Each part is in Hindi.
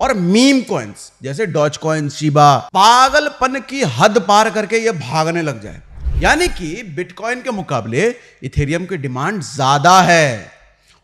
और मीम कॉइन्स जैसे डॉज कॉइन, शिबा पागलपन की हद पार करके ये भागने लग जाए। यानी कि बिटकॉइन के मुकाबले इथेरियम की डिमांड ज्यादा है,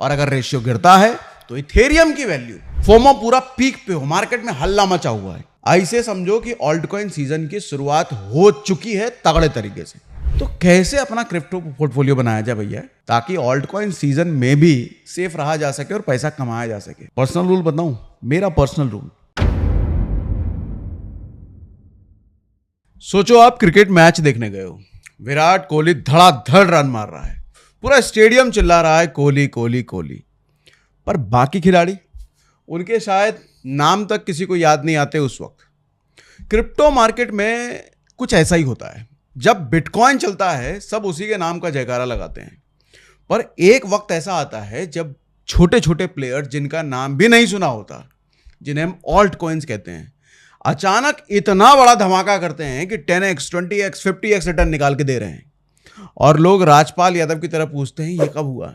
और अगर रेशियो गिरता है तो इथेरियम की वैल्यू फोमो पूरा पीक पे हो, मार्केट में हल्ला मचा हुआ है। ऐसे समझो कि ऑल्ट कॉइन सीजन की शुरुआत हो चुकी है तगड़े तरीके से। तो कैसे अपना क्रिप्टो पोर्टफोलियो बनाया जाए भैया, ताकि ऑल्ट कॉइन सीजन में भी सेफ रहा जा सके और पैसा कमाया जा सके। पर्सनल रूल बताऊं, मेरा पर्सनल रूल, सोचो आप क्रिकेट मैच देखने गए हो, विराट कोहली धड़ाधड़ रन मार रहा है, पूरा स्टेडियम चिल्ला रहा है कोहली कोहली कोहली, पर बाकी खिलाड़ी, उनके शायद नाम तक किसी को याद नहीं आते उस वक्त। क्रिप्टो मार्केट में कुछ ऐसा ही होता है। जब बिटकॉइन चलता है सब उसी के नाम का जयकारा लगाते हैं, पर एक वक्त ऐसा आता है जब छोटे छोटे प्लेयर जिनका नाम भी नहीं सुना होता, जिन्हें हम ऑल्ट कॉइन्स कहते हैं, अचानक इतना बड़ा धमाका करते हैं कि 10x 20x 50x रिटर्न निकाल के दे रहे हैं, और लोग राजपाल यादव की तरह पूछते हैं ये कब हुआ।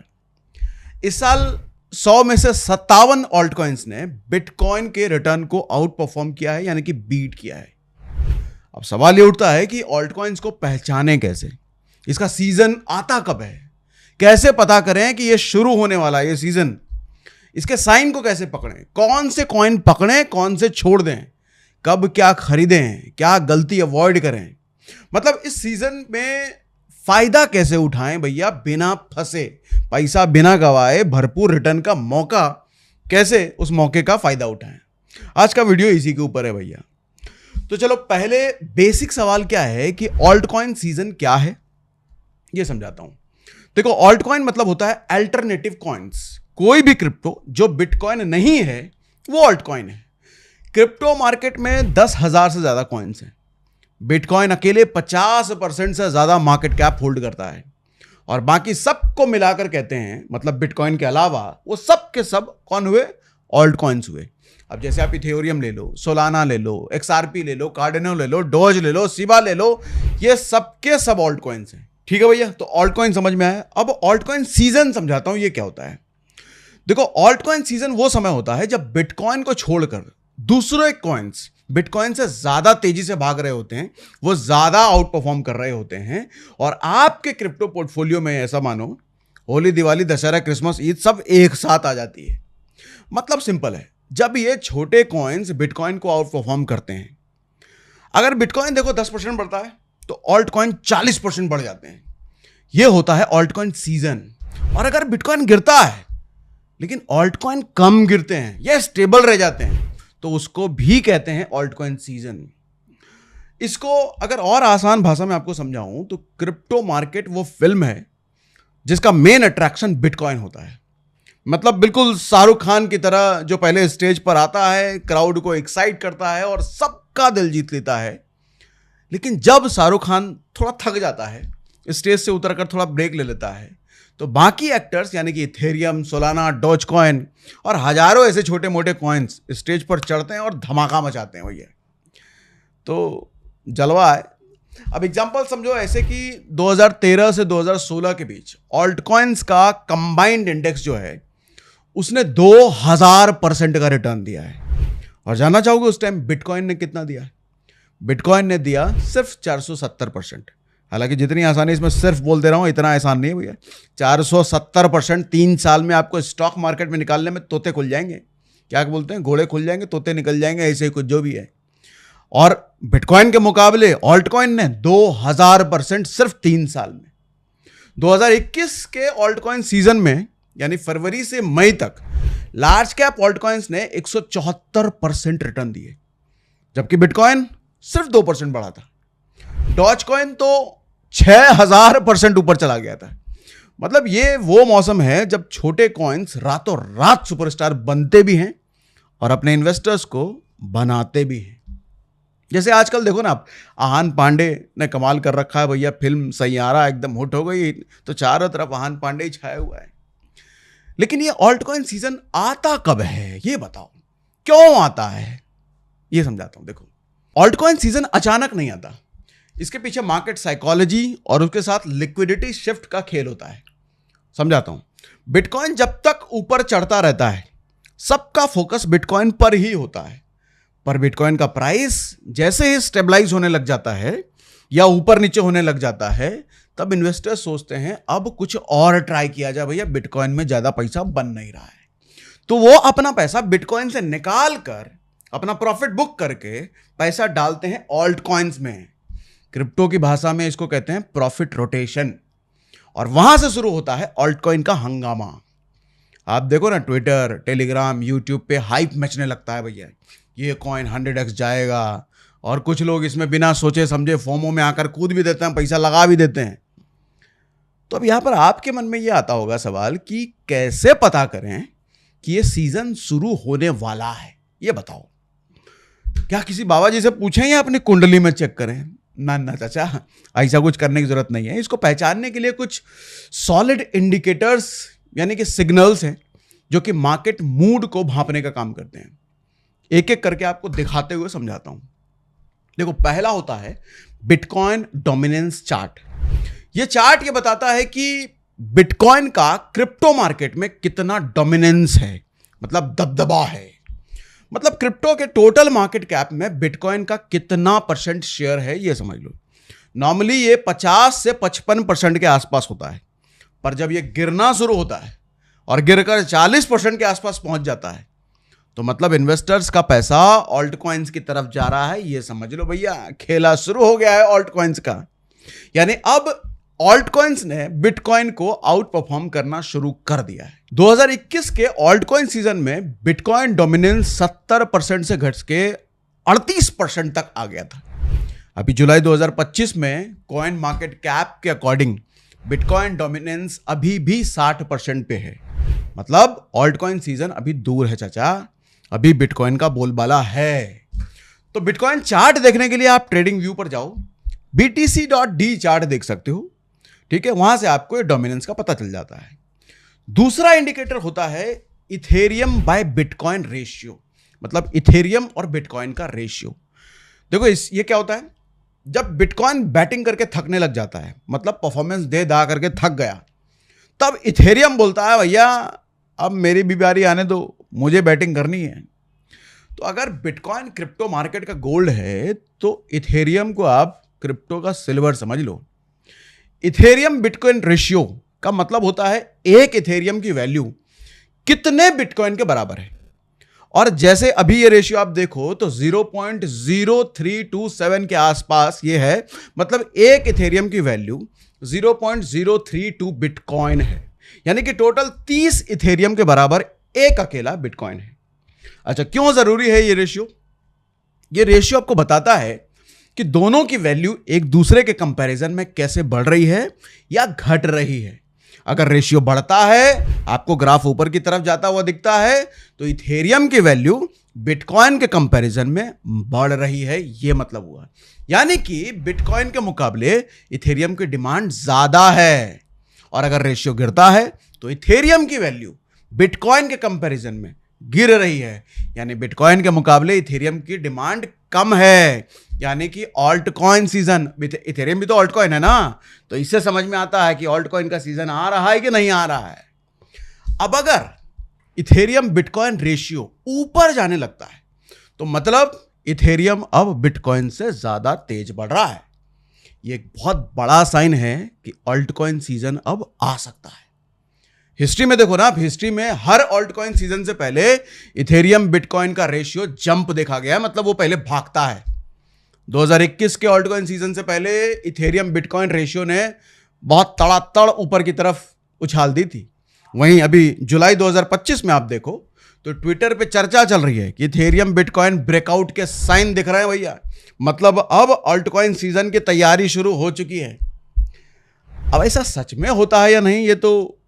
इस साल 100 में से 57 ऑल्ट कॉइन्स ने बिटकॉइन के रिटर्न को आउट परफॉर्म किया है, यानी कि बीट किया है। अब सवाल ये उठता है कि ऑल्ट कॉइन्स को पहचानें कैसे, इसका सीजन आता कब है, कैसे पता करें कि ये शुरू होने वाला है ये सीजन, इसके साइन को कैसे पकड़ें, कौन से कॉइन पकड़ें कौन से छोड़ दें, कब क्या खरीदें, क्या गलती अवॉइड करें, मतलब इस सीजन में फायदा कैसे उठाएं भैया बिना फंसे, पैसा बिना गवाए, भरपूर रिटर्न का मौका, कैसे उस मौके का फायदा उठाएं। आज का वीडियो इसी के ऊपर है भैया। तो चलो पहले बेसिक सवाल क्या है कि ऑल्ट कॉइन सीजन क्या है ये समझाता हूं। देखो, ऑल्ट कॉइन मतलब होता है अल्टरनेटिव कॉइन्स। कोई भी क्रिप्टो जो बिटकॉइन नहीं है वो ऑल्ट कॉइन है। क्रिप्टो मार्केट में 10,000 से ज्यादा कॉइन्स हैं। बिटकॉइन अकेले 50% से ज्यादा मार्केट कैप होल्ड करता है, और बाकी सबको मिलाकर कहते हैं, मतलब बिटकॉइन के अलावा वो सब के सब कौन हुए, ऑल्ट कॉइन्स हुए। अब जैसे आप इथेरियम ले लो, सोलाना ले लो, XRP ले लो, कार्डिनो ले लो, डोज ले लो, शिबा ले लो, ये सब के सब ऑल्ट कॉइन्स हैं। ठीक है भैया, तो ऑल्ट कॉइन समझ में आया। अब ऑल्ट कॉइन सीजन समझाता हूं ये क्या होता है। देखो, ऑल्ट कॉइन सीजन वो समय होता है जब बिटकॉइन को छोड़कर दूसरे कॉइन्स बिटकॉइन से ज्यादा तेजी से भाग रहे होते हैं, वो ज्यादा आउट परफॉर्म कर रहे होते हैं, और आपके क्रिप्टो पोर्टफोलियो में ऐसा मानो होली, दिवाली, दशहरा, क्रिसमस, ईद सब एक साथ आ जाती है। मतलब सिंपल है, जब ये छोटे कॉइन्स बिटकॉइन को आउट परफॉर्म करते हैं, अगर बिटकॉइन देखो 10% बढ़ता है तो ऑल्ट कॉइन 40% बढ़ जाते हैं। ये होता है ऑल्ट कॉइन सीजन। और अगर बिटकॉइन गिरता है लेकिन ऑल्ट कॉइन कम गिरते हैं, ये स्टेबल रह जाते हैं, तो उसको भी कहते हैं ऑल्ट कॉइन सीजन। इसको अगर और आसान भाषा में आपको समझाऊं तो क्रिप्टो मार्केट वो फिल्म है जिसका मेन अट्रैक्शन बिटकॉइन होता है। मतलब बिल्कुल शाहरुख खान की तरह, जो पहले स्टेज पर आता है, क्राउड को एक्साइट करता है और सबका दिल जीत लेता है, लेकिन जब शाहरुख खान थोड़ा थक जाता है, स्टेज से उतरकर थोड़ा ब्रेक ले लेता है, तो बाकी एक्टर्स यानी कि इथेरियम, सोलाना, डॉज कॉइन और हजारों ऐसे छोटे मोटे कॉइन्स स्टेज पर चढ़ते हैं और धमाका मचाते हैं भैया। तो जलवा है। अब एग्जांपल समझो ऐसे कि 2013 से 2016 के बीच ऑल्ट कॉइन्स का कंबाइंड इंडेक्स जो है उसने 2000% का रिटर्न दिया है। और जानना चाहोगे उस टाइम बिटकॉइन ने कितना दिया? बिटकॉइन ने दिया सिर्फ 470%। हालांकि जितनी आसानी इसमें सिर्फ बोल दे रहा हूं, इतना आसान नहीं है भैया। 470% 3 साल में आपको स्टॉक मार्केट में निकालने में तोते खुल जाएंगे। क्या बोलते हैं, घोड़े खुल जाएंगे, तोते निकल जाएंगे, ऐसे ही कुछ जो भी है। और बिटकॉइन के मुकाबले ऑल्ट कॉइन ने 2000% सिर्फ 3 साल में। 2021 के ऑल्ट कॉइन सीजन में यानी फरवरी से मई तक लार्ज कैप ऑल्ट कॉइन्स ने 174% रिटर्न दिए, जबकि बिटकॉइन सिर्फ 2% बढ़ा था। डॉज कॉइन तो 6000% ऊपर चला गया था। मतलब ये वो मौसम है जब छोटे कॉइन्स रातों रात सुपरस्टार बनते भी हैं और अपने इन्वेस्टर्स को बनाते भी हैं। जैसे आजकल देखो ना आप, आहान पांडे ने कमाल कर रखा है भैया, फिल्म सैयारा एकदम हिट हो गई, तो चारों तरफ आहान पांडे ही छाया हुआ है। लेकिन ये ऑल्ट कॉइन सीजन आता कब है ये बताओ, क्यों आता है ये समझाता हूं। देखो, ऑल्ट कॉइन सीजन अचानक नहीं आता, इसके पीछे मार्केट साइकोलॉजी और उसके साथ लिक्विडिटी शिफ्ट का खेल होता है। समझाता हूं। बिटकॉइन जब तक ऊपर चढ़ता रहता है सबका फोकस बिटकॉइन पर ही होता है, पर बिटकॉइन का प्राइस जैसे ही स्टेबलाइज होने लग जाता है या ऊपर नीचे होने लग जाता है, तब इन्वेस्टर्स सोचते हैं अब कुछ और ट्राई किया जाए, भैया बिटकॉइन में ज्यादा पैसा बन नहीं रहा है। तो वो अपना पैसा बिटकॉइन से निकाल कर अपना प्रॉफिट बुक करके पैसा डालते हैं ऑल्ट कॉइन्स में। क्रिप्टो की भाषा में इसको कहते हैं प्रॉफिट रोटेशन, और वहां से शुरू होता है ऑल्ट कॉइन का हंगामा। आप देखो ना, ट्विटर, टेलीग्राम, यूट्यूब पे हाइप मचने लगता है, भैया ये कॉइन 100x जाएगा, और कुछ लोग इसमें बिना सोचे समझे फोमो में आकर कूद भी देते हैं, पैसा लगा भी देते हैं। तो अब यहां पर आपके मन में ये आता होगा सवाल कि कैसे पता करें कि ये सीजन शुरू होने वाला है, ये बताओ। क्या किसी बाबा जी से पूछें या अपनी कुंडली में चेक करें? ना ना चाचा, ऐसा कुछ करने की जरूरत नहीं है। इसको पहचानने के लिए कुछ सॉलिड इंडिकेटर्स यानी कि सिग्नल्स हैं जो कि मार्केट मूड को भांपने का काम करते हैं। एक एक करके आपको दिखाते हुए समझाता हूं। देखो, पहला होता है बिटकॉइन डोमिनेंस चार्ट। यह चार्ट ये बताता है कि बिटकॉइन का क्रिप्टो मार्केट में कितना डोमिनेंस है, मतलब दबदबा है। मतलब क्रिप्टो के टोटल मार्केट कैप में बिटकॉइन का कितना % शेयर है, यह समझ लो। नॉर्मली ये 50 से 55% के आसपास होता है, पर जब यह गिरना शुरू होता है और गिरकर 40% के आसपास पहुंच जाता है, तो मतलब इन्वेस्टर्स का पैसा ऑल्ट कॉइन्स की तरफ जा रहा है। ये समझ लो भैया, खेला शुरू हो गया है ऑल्ट कॉइन्स का। यानी अब ऑल्ट कॉइन्स ने बिटकॉइन को आउट परफॉर्म करना शुरू कर दिया है। 2021 के ऑल्ट कॉइन सीजन में बिटकॉइन डोमिनेंस 70% से घट के 38% तक आ गया था। अभी जुलाई 2025 में कॉइन मार्केट कैप के अकॉर्डिंग बिटकॉइन डोमिनेंस अभी भी 60% पे है। मतलब ऑल्ट कॉइन सीजन अभी दूर है चाचा, अभी बिटकॉइन का बोलबाला है। तो बिटकॉइन चार्ट देखने के लिए आप ट्रेडिंग व्यू पर जाओ, BTC.D चार्ट देख सकते हो, ठीक है। वहां से आपको ये डोमिनेंस का पता चल जाता है। दूसरा इंडिकेटर होता है इथेरियम बाय बिटकॉइन रेशियो, मतलब इथेरियम और बिटकॉइन का रेशियो। देखो ये क्या होता है, जब बिटकॉइन बैटिंग करके थकने लग जाता है, मतलब परफॉर्मेंस दे दा करके थक गया, तब इथेरियम बोलता है भैया अब मेरी भी बारी आने दो, मुझे बैटिंग करनी है। तो अगर बिटकॉइन क्रिप्टो मार्केट का गोल्ड है, तो इथेरियम को आप क्रिप्टो का सिल्वर समझ लो। इथेरियम बिटकॉइन रेशियो का मतलब होता है एक इथेरियम की वैल्यू कितने बिटकॉइन के बराबर है। और जैसे अभी ये रेशियो आप देखो तो 0.0327 के आसपास ये है, मतलब एक इथेरियम की वैल्यू 0.032 बिटकॉइन है। यानी कि टोटल 30 इथेरियम के बराबर एक अकेला बिटकॉइन है। अच्छा, क्यों जरूरी है ये रेशियो? ये रेशियो आपको बताता है कि दोनों की वैल्यू एक दूसरे के कंपैरिजन में कैसे बढ़ रही है या घट रही है। अगर रेशियो बढ़ता है, आपको ग्राफ ऊपर की तरफ जाता हुआ दिखता है, तो इथेरियम की वैल्यू बिटकॉइन के कंपैरिजन में बढ़ रही है, यह मतलब हुआ। यानी कि बिटकॉइन के मुकाबले इथेरियम की डिमांड ज्यादा है। और अगर रेशियो गिरता है तो इथेरियम की वैल्यू बिटकॉइन के कंपैरिजन में गिर रही है, यानी बिटकॉइन के मुकाबले इथेरियम की डिमांड कम है। यानी कि ऑल्ट कॉइन सीजन, इथेरियम भी तो ऑल्ट कॉइन है ना, तो इससे समझ में आता है कि ऑल्ट कॉइन का सीजन आ रहा है कि नहीं आ रहा है। अब अगर इथेरियम बिटकॉइन रेशियो ऊपर जाने लगता है, तो मतलब इथेरियम अब बिटकॉइन से ज्यादा तेज बढ़ रहा है। यह एक बहुत बड़ा साइन है कि ऑल्ट कॉइन सीजन अब आ सकता है। हिस्ट्री में देखो ना, आप हिस्ट्री में हर ऑल्ट कॉइन सीजन से पहले इथेरियम बिटकॉइन का रेशियो जंप देखा गया है, मतलब वो पहले भागता है। 2021 के ऑल्ट कॉइन सीजन से पहले इथेरियम बिटकॉइन रेशियो ने बहुत तड़ातड़ ऊपर की तरफ उछाल दी थी। वहीं अभी जुलाई 2025 में आप देखो तो ट्विटर पे चर्चा चल रही है कि इथेरियम बिटकॉइन ब्रेकआउट के साइन दिख रहे हैं भैया, मतलब अब ऑल्ट कॉइन सीजन की तैयारी शुरू हो चुकी है। अब ऐसा सच में होता है या नहीं, ये तो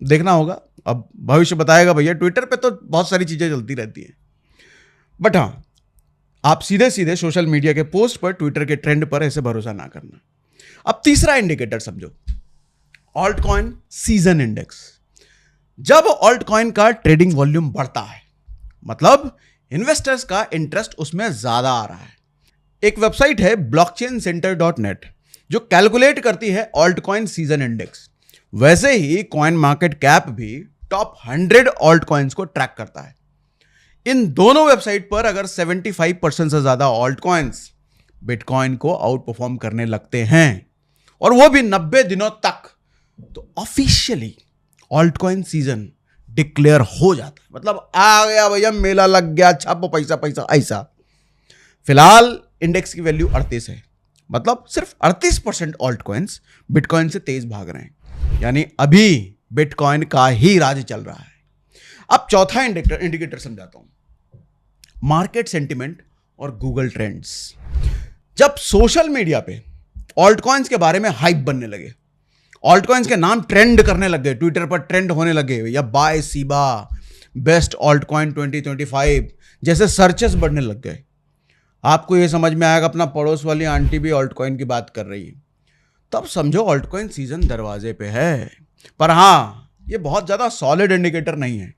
देखना होगा, अब भविष्य बताएगा भैया। ट्विटर पे तो बहुत सारी चीजें चलती रहती हैं, बट हाँ, आप सीधे सीधे सोशल मीडिया के पोस्ट पर, ट्विटर के ट्रेंड पर ऐसे भरोसा ना करना। अब तीसरा इंडिकेटर समझो, ऑल्ट कॉइन सीजन इंडेक्स। जब ऑल्ट कॉइन का ट्रेडिंग वॉल्यूम बढ़ता है, मतलब इन्वेस्टर्स का इंटरेस्ट उसमें ज्यादा आ रहा है। एक वेबसाइट है blockchaincenter.net जो कैलकुलेट करती है ऑल्ट कॉइन सीजन इंडेक्स। वैसे ही कॉइन मार्केट कैप भी टॉप 100 ऑल्ट कॉइन्स को ट्रैक करता है। इन दोनों वेबसाइट पर अगर 75% से ज्यादा ऑल्ट कॉइन्स बिटकॉइन को आउट परफॉर्म करने लगते हैं और वो भी 90 दिनों तक, तो officially alt coin season declare हो जाता है। मतलब आ गया भैया, मेला लग गया, छापो पैसा पैसा ऐसा। फिलहाल इंडेक्स की वैल्यू 38 है, मतलब सिर्फ 38% ऑल्ट कॉइन्स बिटकॉइन से तेज भाग रहे हैं, यानी अभी बिटकॉइन का ही राज चल रहा है। अब चौथा इंडिकेटर समझाता हूं, मार्केट सेंटिमेंट और गूगल ट्रेंड्स। जब सोशल मीडिया पे ऑल्ट कॉइन्स के बारे में हाइप बनने लगे, ऑल्ट कॉइन्स के नाम ट्रेंड करने लग गए, ट्विटर पर ट्रेंड होने लगे, या बाय सीबा, बेस्ट ऑल्ट कॉइन 2025 जैसे सर्चेस बढ़ने लग गए, आपको यह समझ में आएगा अपना पड़ोस वाली आंटी भी ऑल्ट कॉइन की बात कर रही है, तब समझो ऑल्ट कॉइन सीजन दरवाजे पे है। पर हाँ, ये बहुत ज़्यादा सॉलिड इंडिकेटर नहीं है,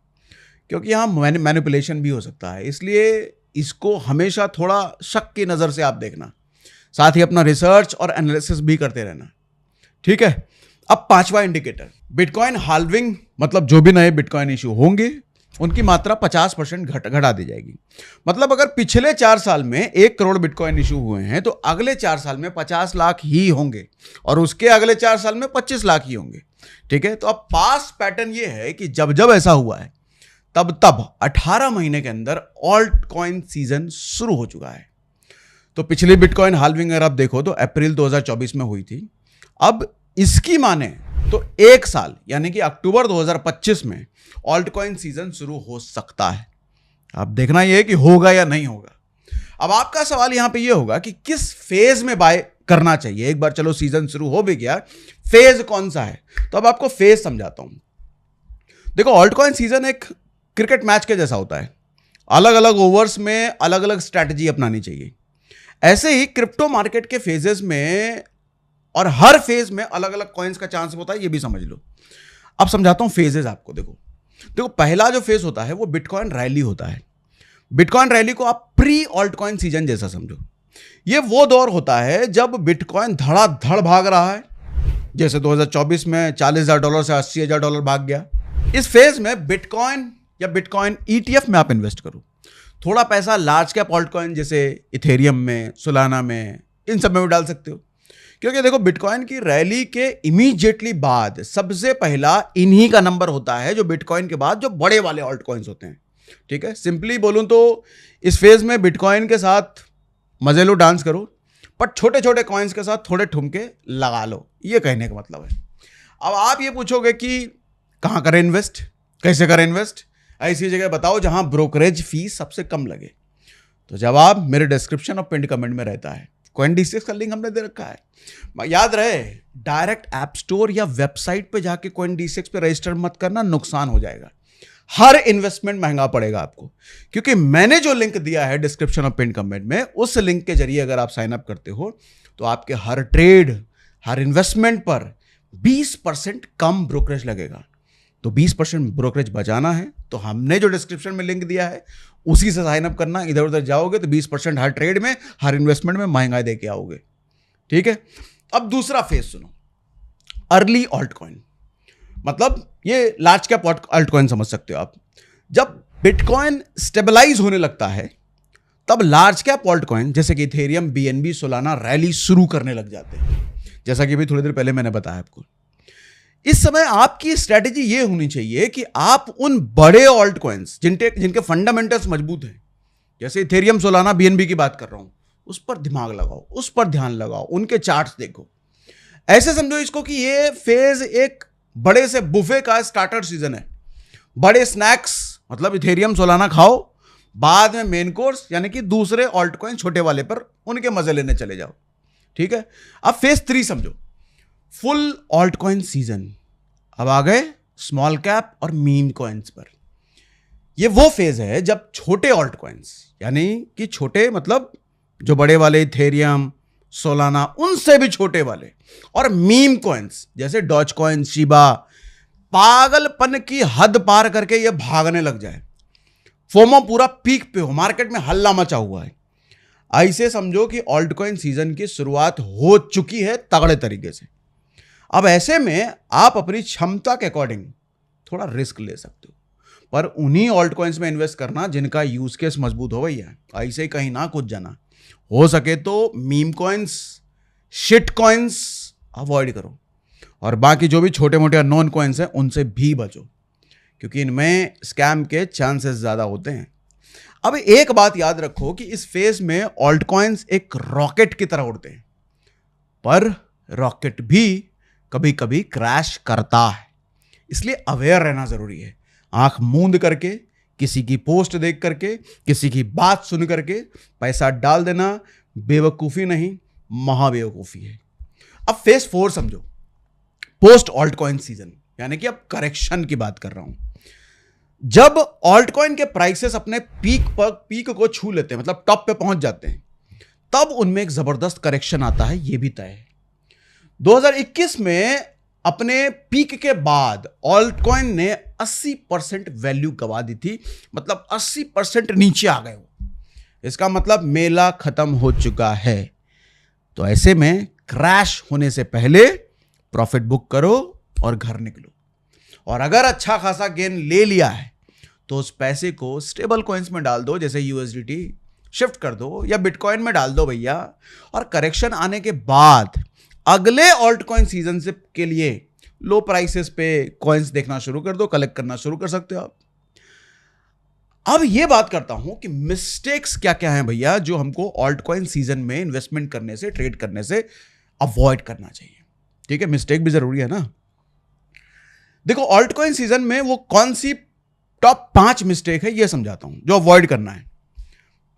क्योंकि यहाँ मैनिपुलेशन भी हो सकता है, इसलिए इसको हमेशा थोड़ा शक की नज़र से आप देखना, साथ ही अपना रिसर्च और एनालिसिस भी करते रहना, ठीक है। अब पांचवा इंडिकेटर, बिटकॉइन हाल्विंग, मतलब जो भी नए बिटकॉइन इशू होंगे उनकी मात्रा 50% घटा दी जाएगी। मतलब अगर पिछले 4 साल में 1 करोड़ बिटकॉइन इशू हुए हैं तो अगले 4 साल में 50 लाख ही होंगे और उसके अगले 4 साल में 25 लाख ही होंगे, ठीक है। तो अब पास पैटर्न ये है कि जब जब ऐसा हुआ है तब 18 महीने के अंदर ऑल्ट कॉइन सीजन शुरू हो चुका है। तो पिछली बिटकॉइन हाल्विंग अगर आप देखो तो अप्रैल 2024 में हुई थी। अब इसकी माने तो 1 साल यानी कि अक्टूबर 2025 में ऑल्ट कॉइन सीजन शुरू हो सकता है। अब देखना यह है कि होगा या नहीं होगा। अब आपका सवाल यहां पे ये होगा कि किस फेज में बाय करना चाहिए। एक बार चलो सीजन शुरू हो भी गया, फेज कौन सा है, तो अब आपको फेज समझाता हूं। देखो, ऑल्ट कॉइन सीजन एक क्रिकेट मैच के जैसा होता है, अलग अलग ओवर्स में अलग अलग स्ट्रैटेजी अपनानी चाहिए। ऐसे ही क्रिप्टो मार्केट के फेजेस में और हर फेज में अलग अलग कॉइन्स का चांस होता है, ये भी समझ लो। अब समझाता हूं फेजेस आपको। देखो पहला जो फेज होता है वो बिटकॉइन रैली होता है। बिटकॉइन रैली को आप प्री ऑल्ट कॉइन सीजन जैसा समझो। ये वो दौर होता है जब बिटकॉइन धड़ाधड़ भाग रहा है, जैसे 2024 में $40,000 से $80,000 भाग गया। इस फेज में बिटकॉइन या बिटकॉइन ETF में आप इन्वेस्ट करो। थोड़ा पैसा लार्ज कैप ऑल्ट कॉइन जैसे इथेरियम में, सोलाना में, इन सब में भी डाल सकते हो, क्योंकि देखो बिटकॉइन की रैली के इमीडिएटली बाद सबसे पहला इन्हीं का नंबर होता है जो बिटकॉइन के बाद जो बड़े वाले ऑल्ट कॉइन्स होते हैं, ठीक है। सिंपली बोलूं तो इस फेज में बिटकॉइन के साथ मजे लो, डांस करो, पर छोटे छोटे कॉइन्स के साथ थोड़े ठुमके लगा लो, ये कहने का मतलब है। अब आप ये पूछोगे कि कहां करें इन्वेस्ट, कैसे करें इन्वेस्ट, ऐसी जगह बताओ जहां ब्रोकरेज फीस सबसे कम लगे। तो जवाब मेरे डिस्क्रिप्शन और पिन कमेंट में रहता है। CoinDCX का लिंक हमने दे रखा है। याद रहे, डायरेक्ट ऐप स्टोर या वेबसाइट पे जाके CoinDCX पे रजिस्टर मत करना, नुकसान हो जाएगा। हर इन्वेस्टमेंट महंगा पड़ेगा आपको, क्योंकि मैंने जो लिंक दिया है डिस्क्रिप्शन और पिन कमेंट में, उस लिंक के जरिए अगर आप साइन अप करते हो तो आपके हर ट्रेड, हर इन्वेस्टमेंट पर 20% कम ब्रोकरेज लगेगा। तो 20% ब्रोकरेज बचाना है तो हमने जो डिस्क्रिप्शन में लिंक दिया है उसी से साइन अप करना। इधर उधर जाओगे तो 20% हर ट्रेड में, हर इन्वेस्टमेंट में महंगाई दे के आओगे, ठीक है। अब दूसरा फेज सुनो, अर्ली ऑल्ट कॉइन, मतलब ये लार्ज कैप ऑल्ट कॉइन समझ सकते हो आप। जब बिटकॉइन स्टेबलाइज होने लगता है तब लार्ज कैप ऑल्ट कॉइन जैसे कि इथेरियम, BNB, सोलाना रैली शुरू करने लग जाते हैं, जैसा कि अभी थोड़ी देर पहले मैंने बताया आपको। इस समय आपकी स्ट्रैटेजी ये होनी चाहिए कि आप उन बड़े ऑल्ट कॉइन्स जिनके फंडामेंटल्स मजबूत हैं, जैसे इथेरियम, सोलाना, BNB की बात कर रहा हूं, उस पर दिमाग लगाओ, उस पर ध्यान लगाओ, उनके चार्ट्स देखो। ऐसे समझो इसको कि ये फेज एक बड़े से बुफे का स्टार्टर सीजन है। बड़े स्नैक्स मतलब इथेरियम, सोलाना खाओ, बाद में मेन कोर्स यानी कि दूसरे ऑल्ट कॉइन छोटे वाले पर उनके मजे लेने चले जाओ, ठीक है। अब फेज 3 समझो, फुल ऑल्ट कॉइन सीजन। अब आ गए स्मॉल कैप और मीम कॉइन्स पर। ये वो फेज है जब छोटे ऑल्ट कॉइन्स, यानी कि छोटे मतलब जो बड़े वाले इथेरियम, सोलाना, उनसे भी छोटे वाले, और मीम कॉइन्स जैसे डॉज कॉइन, शिबा, पागलपन की हद पार करके ये भागने लग जाए, फोमो पूरा पीक पे हो, मार्केट में हल्ला मचा हुआ है। ऐसे समझो कि ऑल्ट कॉइन सीजन की शुरुआत हो चुकी है तगड़े तरीके से। अब ऐसे में आप अपनी क्षमता के अकॉर्डिंग थोड़ा रिस्क ले सकते हो, पर उन्हीं ऑल्ट कॉइन्स में इन्वेस्ट करना जिनका यूज केस मजबूत हो भैया, ऐसे ही कहीं ना कूद जाना। हो सके तो meme coins, shit coins avoid करो, और बाकी जो भी छोटे मोटे अननोन कॉइन्स हैं उनसे भी बचो, क्योंकि इनमें स्कैम के चांसेस ज़्यादा होते हैं। अब एक बात याद रखो कि इस फेज में ऑल्ट कॉइन्स एक रॉकेट की तरह उड़ते हैं, पर रॉकेट भी कभी कभी क्रैश करता है, इसलिए अवेयर रहना जरूरी है। आंख मूंद करके, किसी की पोस्ट देख करके, किसी की बात सुन करके पैसा डाल देना बेवकूफ़ी नहीं, महाबेवकूफ़ी है। अब फेज 4 समझो, पोस्ट ऑल्ट कॉइन सीजन, यानी कि अब करेक्शन की बात कर रहा हूं। जब ऑल्ट कॉइन के प्राइसेस अपने पीक को छू लेते हैं, मतलब टॉप पे पहुंच जाते हैं, तब उनमें एक जबरदस्त करेक्शन आता है, यह भी तय है। 2021 में अपने पीक के बाद ऑल्ट कॉइन ने 80% वैल्यू गवा दी थी, मतलब 80% नीचे आ गए हो। इसका मतलब मेला खत्म हो चुका है। तो ऐसे में क्रैश होने से पहले प्रॉफिट बुक करो और घर निकलो। और अगर अच्छा खासा गेन ले लिया है तो उस पैसे को स्टेबल कॉइन्स में डाल दो, जैसे यूएसडीटी शिफ्ट कर दो या बिटकॉइन में डाल दो भैया। और करेक्शन आने के बाद अगले ऑल्ट कॉइन सीजन से के लिए लो प्राइसेस पे कॉइन्स देखना शुरू कर दो, कलेक्ट करना शुरू कर सकते हो आप। अब ये बात करता हूं कि मिस्टेक्स क्या क्या हैं भैया, जो हमको ऑल्ट कॉइन सीजन में इन्वेस्टमेंट करने से, ट्रेड करने से अवॉइड करना चाहिए। ठीक है, मिस्टेक भी जरूरी है ना। देखो, ऑल्ट कॉइन सीजन में वो कौन सी टॉप 5 मिस्टेक है ये समझाता हूं जो अवॉइड करना है।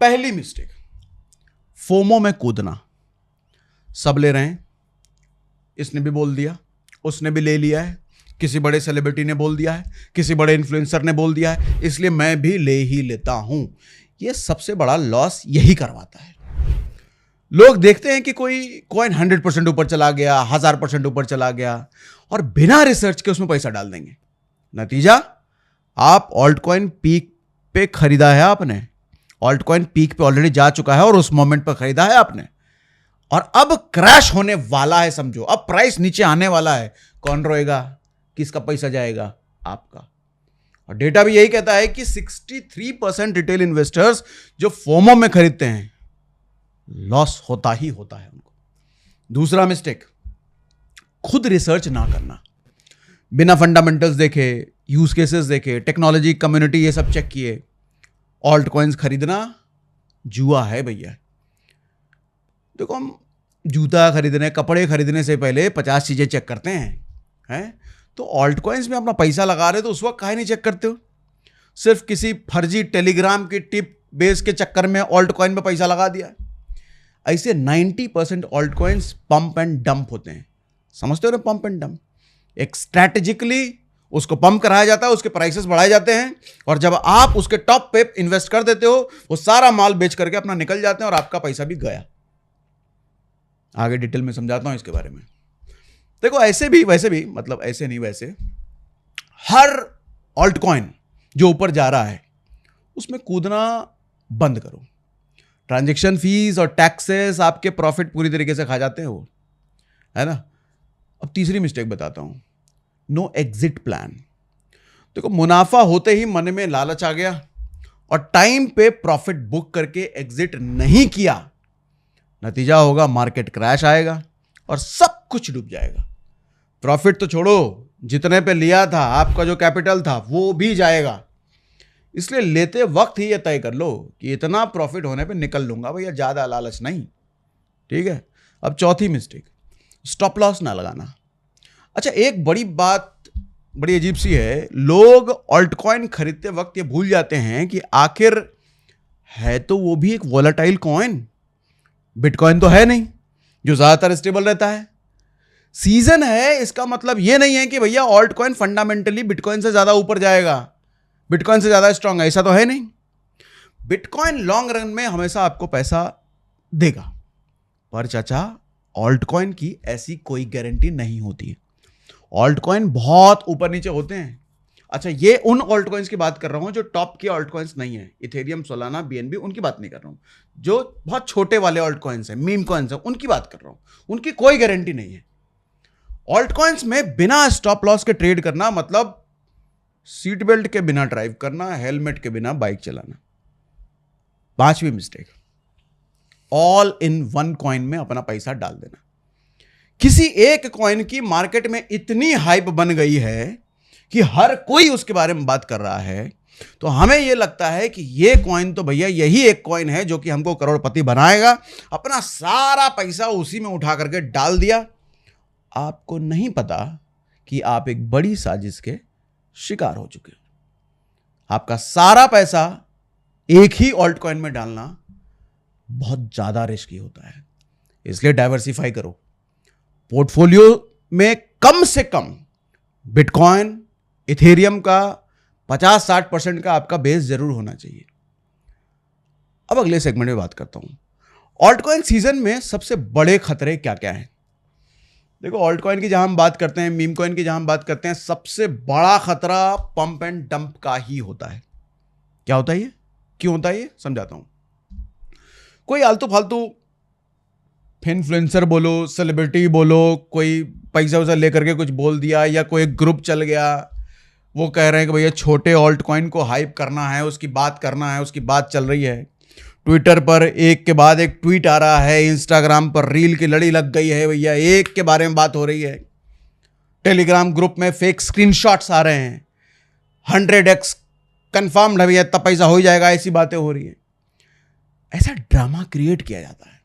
पहली मिस्टेक, फोमो में कूदना। सब ले रहे हैं, इसने भी बोल दिया, उसने भी ले लिया है, किसी बड़े सेलिब्रिटी ने बोल दिया है, किसी बड़े इन्फ्लुएंसर ने बोल दिया है, इसलिए मैं भी ले ही लेता हूं। यह सबसे बड़ा लॉस यही करवाता है। लोग देखते हैं कि कोई कॉइन 100% ऊपर चला गया, 1000% ऊपर चला गया, और बिना रिसर्च के उसमें पैसा डाल देंगे। नतीजा, आप ऑल्ट कॉइन पीक पे खरीदा है आपने, ऑल्ट कॉइन पीक पे ऑलरेडी जा चुका है और उस मोमेंट पर खरीदा है आपने, और अब क्रैश होने वाला है, समझो अब प्राइस नीचे आने वाला है। कौन रोएगा? किसका पैसा जाएगा? आपका। और डेटा भी यही कहता है कि 63% रिटेल इन्वेस्टर्स जो फोमो में खरीदते हैं, लॉस होता ही होता है उनको। दूसरा मिस्टेक, खुद रिसर्च ना करना। बिना फंडामेंटल्स देखे, यूज केसेस देखे, टेक्नोलॉजी, कम्युनिटी, ये सब चेक किए ऑल्ट कॉइन्स खरीदना जुआ है भैया। देखो, हम जूता खरीदने, कपड़े खरीदने से पहले 50 चीजें चेक करते हैं। तो ऑल्ट कॉइन्स में अपना पैसा लगा रहे तो उस वक्त काहे नहीं चेक करते हो? सिर्फ किसी फर्जी टेलीग्राम की टिप बेस के चक्कर में ऑल्ट कॉइन में पैसा लगा दिया। ऐसे 90% alt coins pump and dump होते हैं। समझते हो ना, पंप एंड डंप? एक स्ट्रैटेजिकली उसको पंप कराया जाता है, उसके प्राइसेस बढ़ाए जाते हैं, और जब आप उसके टॉप पे इन्वेस्ट कर देते हो, वो सारा माल बेच करके अपना निकल जाते हैं और आपका पैसा भी गया। आगे डिटेल में समझाता हूं इसके बारे में। देखो, ऐसे भी वैसे भी, मतलब ऐसे नहीं वैसे, हर ऑल्ट कॉइन जो ऊपर जा रहा है उसमें कूदना बंद करो। ट्रांजैक्शन फीस और टैक्सेस आपके प्रॉफिट पूरी तरीके से खा जाते हैं वो, है ना। अब तीसरी मिस्टेक बताता हूं, नो एग्जिट प्लान। देखो, मुनाफा होते ही मन में लालच आ गया और टाइम पे प्रॉफिट बुक करके एग्जिट नहीं किया, नतीजा होगा मार्केट क्रैश आएगा और सब कुछ डूब जाएगा। प्रॉफिट तो छोड़ो, जितने पे लिया था, आपका जो कैपिटल था वो भी जाएगा। इसलिए लेते वक्त ही ये तय कर लो कि इतना प्रॉफिट होने पे निकल लूंगा भैया, ज्यादा लालच नहीं। ठीक है। अब चौथी मिस्टेक, स्टॉप लॉस ना लगाना। अच्छा, एक बड़ी बात बड़ी अजीब सी है, लोग ऑल्ट कॉइन खरीदते वक्त ये भूल जाते हैं कि आखिर है तो वो भी एक वोलेटाइल कॉइन, बिटकॉइन तो है नहीं जो ज्यादातर स्टेबल रहता है। सीजन है, इसका मतलब यह नहीं है कि भैया ऑल्ट कॉइन फंडामेंटली बिटकॉइन से ज्यादा ऊपर जाएगा, बिटकॉइन से ज्यादा स्ट्रांग है, ऐसा तो है नहीं। बिटकॉइन लॉन्ग रन में हमेशा आपको पैसा देगा, पर चाचा ऑल्ट कॉइन की ऐसी कोई गारंटी नहीं होती। ऑल्ट कॉइन बहुत ऊपर नीचे होते हैं। अच्छा, ये उन ऑल्ट कॉइन्स की बात कर रहा हूं जो टॉप के ऑल्ट कॉइन्स नहीं है, इथेरियम, सोलाना, बीएनबी, उनकी बात नहीं कर रहा हूं। जो बहुत छोटे वाले ऑल्ट कॉइन्स हैं, मीम कॉइन्स हैं, उनकी बात कर रहा हूं। उनकी कोई गारंटी नहीं है। ऑल्ट कॉइन्स में बिना स्टॉप लॉस के ट्रेड करना मतलब सीट बेल्ट के बिना ड्राइव करना, हेलमेट के बिना बाइक चलाना। 5वीं mistake, all in one coin में अपना पैसा डाल देना। किसी एक कॉइन की मार्केट में इतनी हाइप बन गई है कि हर कोई उसके बारे में बात कर रहा है, तो हमें यह लगता है कि यह कॉइन तो भैया यही एक कॉइन है जो कि हमको करोड़पति बनाएगा। अपना सारा पैसा उसी में उठा करके डाल दिया। आपको नहीं पता कि आप एक बड़ी साजिश के शिकार हो चुके हो। आपका सारा पैसा एक ही ऑल्ट कॉइन में डालना बहुत ज्यादा रिस्की होता है, इसलिए डाइवर्सिफाई करो। पोर्टफोलियो में कम से कम बिटकॉइन, इथेरियम का 50-60% का आपका बेस जरूर होना चाहिए। अब अगले सेगमेंट में बात करता हूं, ऑल्ट कॉइन सीजन में सबसे बड़े खतरे क्या क्या हैं। देखो, ऑल्ट कॉइन की जहां हम बात करते हैं, मीम कॉइन की जहां हम बात करते हैं, सबसे बड़ा खतरा पंप एंड डंप का ही होता है। क्या होता है ये, क्यों होता है ये, समझाता हूं। कोई आलतू फालतू इन्फ्लुएंसर बोलो, सेलिब्रिटी बोलो, कोई पैसा वैसा लेकर के कुछ बोल दिया, या कोई ग्रुप चल गया, वो कह रहे हैं कि भैया छोटे ऑल्ट कॉइन को हाइप करना है, उसकी बात करना है, उसकी बात चल रही है। ट्विटर पर एक के बाद एक ट्वीट आ रहा है, इंस्टाग्राम पर रील की लड़ी लग गई है, भैया एक के बारे में बात हो रही है। टेलीग्राम ग्रुप में फेक स्क्रीनशॉट्स आ रहे हैं, 100x कंफर्म्ड है भैया, तब पैसा हो जाएगा, ऐसी बातें हो रही है। ऐसा ड्रामा क्रिएट किया जाता है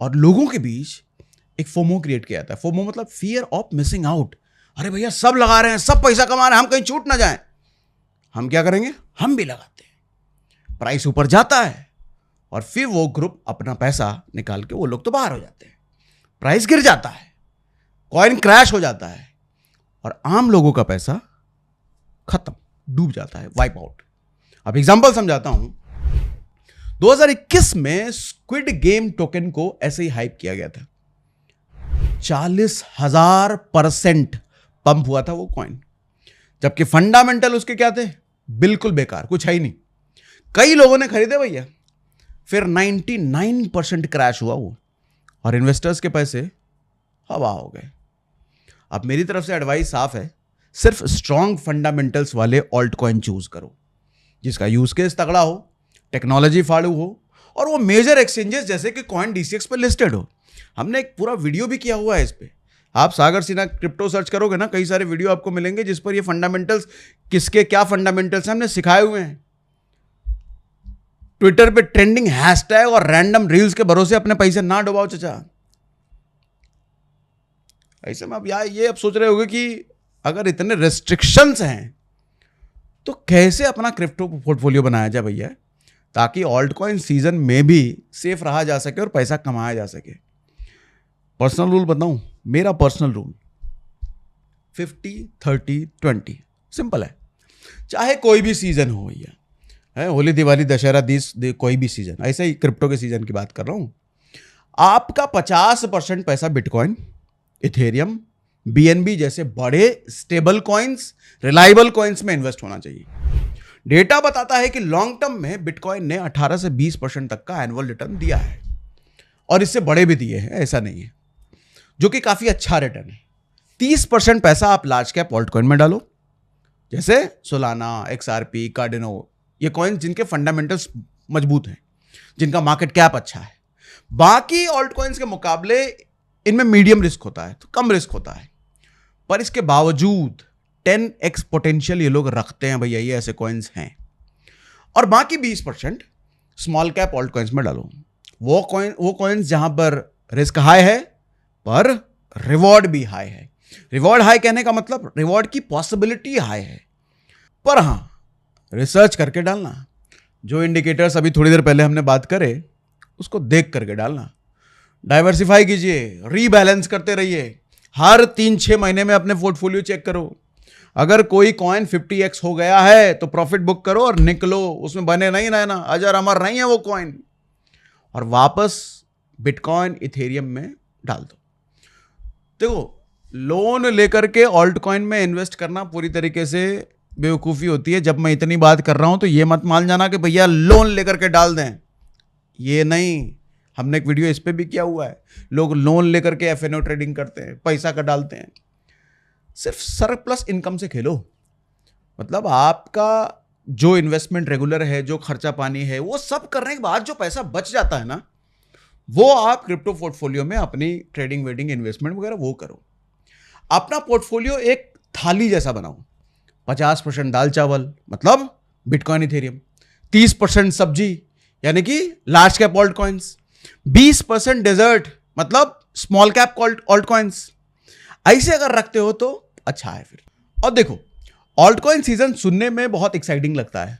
और लोगों के बीच एक फोमो क्रिएट किया जाता है। फोमो मतलब फियर ऑफ मिसिंग आउट। अरे भैया सब लगा रहे हैं, सब पैसा कमा रहे हैं, हम कहीं छूट ना जाएं। हम क्या करेंगे, हम भी लगाते हैं। प्राइस ऊपर जाता है और फिर वो ग्रुप अपना पैसा निकाल के वो लोग तो बाहर हो जाते हैं। प्राइस गिर जाता है, कॉइन क्रैश हो जाता है और आम लोगों का पैसा खत्म, डूब जाता है, वाइप आउट। अब एग्जांपल समझाता हूं। 2021 में स्क्विड गेम टोकन को ऐसे ही हाइप किया गया था। 40,000% पंप हुआ था वो कॉइन, जबकि फंडामेंटल उसके क्या थे, बिल्कुल बेकार, कुछ है ही नहीं। कई लोगों ने खरीदे भैया, फिर 99% क्रैश हुआ वो और इन्वेस्टर्स के पैसे हवा हो गए। अब मेरी तरफ से एडवाइस साफ है, सिर्फ स्ट्रॉन्ग फंडामेंटल्स वाले ऑल्ट कॉइन चूज करो, जिसका यूज केस तगड़ा हो, टेक्नोलॉजी फाड़ू हो और वो मेजर एक्सचेंजेस जैसे कि कॉइन DCX पर लिस्टेड हो। हमने एक पूरा वीडियो भी किया हुआ है इस पे। आप सागर सिन्हा क्रिप्टो सर्च करोगे ना, कई सारे वीडियो आपको मिलेंगे जिस पर ये फंडामेंटल्स, किसके क्या फंडामेंटल्स हमने सिखाए हुए हैं। ट्विटर पे ट्रेंडिंग हैशटैग और रैंडम रील्स के भरोसे अपने पैसे ना डुबाओ चचा। ऐसे में अब ये अब सोच रहे होगे कि अगर इतने रेस्ट्रिक्शंस हैं तो कैसे अपना क्रिप्टो पोर्टफोलियो बनाया जाए भैया, ताकि ऑल्ट कॉइन सीजन में भी सेफ रहा जा सके और पैसा कमाया जा सके। पर्सनल रूल बताऊं, मेरा पर्सनल रूल 50-30-20 सिंपल है। चाहे कोई भी सीजन हो भैया, है होली, दिवाली, दशहरा, कोई भी सीजन, ऐसे ही क्रिप्टो के सीजन की बात कर रहा हूं। आपका 50% पैसा बिटकॉइन, इथेरियम, BNB जैसे बड़े स्टेबल कॉइन्स, रिलायबल कॉइन्स में इन्वेस्ट होना चाहिए। डेटा बताता है कि लॉन्ग टर्म में बिटकॉइन ने 18 से 20% तक का एनुअल रिटर्न दिया है और इससे बड़े भी दिए हैं, ऐसा नहीं है, जो कि काफी अच्छा रिटर्न है। 30% पैसा आप लार्ज कैप ऑल्ट कॉइन में डालो, जैसे सोलाना, XRP, कार्डिनो, ये कॉइन जिनके फंडामेंटल्स मजबूत हैं, जिनका मार्केट कैप अच्छा है। बाकी ऑल्ट कॉइन्स के मुकाबले इनमें मीडियम रिस्क होता है, तो कम रिस्क होता है, पर इसके बावजूद 10x पोटेंशियल ये लोग रखते हैं भैया, ये ऐसे कॉइन्स हैं। और बाकी 20% स्मॉल कैप ऑल्ट कॉइन्स में डालो। वो कॉइन्स जहां पर रिस्क हाई है पर रिवॉर्ड भी हाई है। रिवॉर्ड हाई कहने का मतलब रिवॉर्ड की पॉसिबिलिटी हाई है, पर हां रिसर्च करके डालना। जो इंडिकेटर्स अभी थोड़ी देर पहले हमने बात करे उसको देख करके डालना। डाइवर्सिफाई कीजिए, रीबैलेंस करते रहिए, हर 3-6 महीने में अपने पोर्टफोलियो चेक करो। अगर कोई कॉइन 50x हो गया है तो प्रॉफिट बुक करो और निकलो, उसमें बने नहीं रहना, अजर अमर नहीं है वो कॉइन, और वापस बिटकॉइन, इथेरियम में डाल दो। देखो, लोन लेकर के ऑल्ट कॉइन में इन्वेस्ट करना पूरी तरीके से बेवकूफ़ी होती है। जब मैं इतनी बात कर रहा हूं तो ये मत मान जाना कि भैया लोन लेकर के डाल दें, ये नहीं। हमने एक वीडियो इस पे भी किया हुआ है। लोग लोन लेकर के FNO ट्रेडिंग करते हैं, पैसा का डालते हैं। सिर्फ सरप्लस इनकम से खेलो। मतलब आपका जो इन्वेस्टमेंट रेगुलर है, जो खर्चा पानी है, वो सब करने के बाद जो पैसा बच जाता है ना, वो आप क्रिप्टो पोर्टफोलियो में अपनी ट्रेडिंग वेडिंग इन्वेस्टमेंट वगैरह वो करो। अपना पोर्टफोलियो एक थाली जैसा बनाओ। 50% दाल चावल मतलब बिटकॉइन इथेरियम, 30% सब्जी यानी कि large cap alt coins, 20% dessert मतलब स्मॉल कैप ऑल्ट कॉइन्स। ऐसे अगर रखते हो तो अच्छा है फिर। और देखो, ऑल्ट कॉइन सीजन सुनने में बहुत एक्साइटिंग लगता है,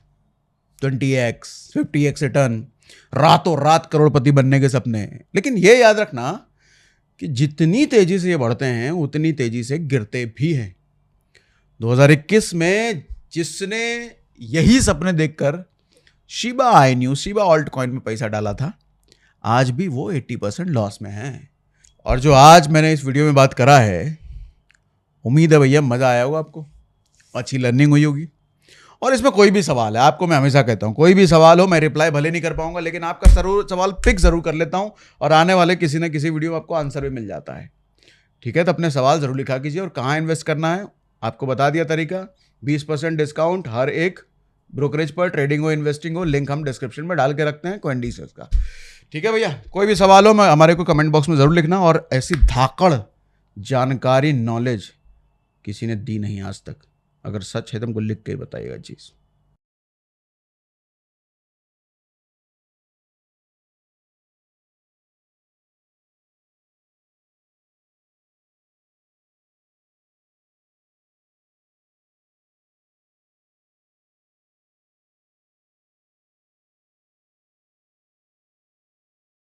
20x 50x रिटर्न, रातों रात करोड़पति बनने के सपने। लेकिन यह याद रखना कि जितनी तेजी से ये बढ़ते हैं उतनी तेजी से गिरते भी हैं। 2021 में जिसने यही सपने देखकर शिबा ऑल्ट कॉइन में पैसा डाला था, आज भी वो 80% लॉस में है। और जो आज मैंने इस वीडियो में बात करा है, उम्मीद है भैया मजा आया होगा आपको, अच्छी लर्निंग हुई होगी। और इसमें कोई भी सवाल है, आपको मैं हमेशा कहता हूं कोई भी सवाल हो, मैं रिप्लाई भले नहीं कर पाऊंगा लेकिन आपका जरूर सवाल पिक जरूर कर लेता हूं, और आने वाले किसी न किसी वीडियो में आपको आंसर भी मिल जाता है। ठीक है, तो अपने सवाल जरूर लिखा कीजिए। और कहाँ इन्वेस्ट करना है आपको बता दिया तरीका, 20% डिस्काउंट हर एक ब्रोकरेज पर, ट्रेडिंग हो इन्वेस्टिंग हो, लिंक हम डिस्क्रिप्शन में डाल के रखते हैं CoinDesk का। ठीक है भैया, कोई भी सवाल हो मैं हमारे को कमेंट बॉक्स में जरूर लिखना। और ऐसी धाकड़ जानकारी नॉलेज किसी ने दी नहीं आज तक, अगर सच है तो हमको लिख के बताइएगा चीज़।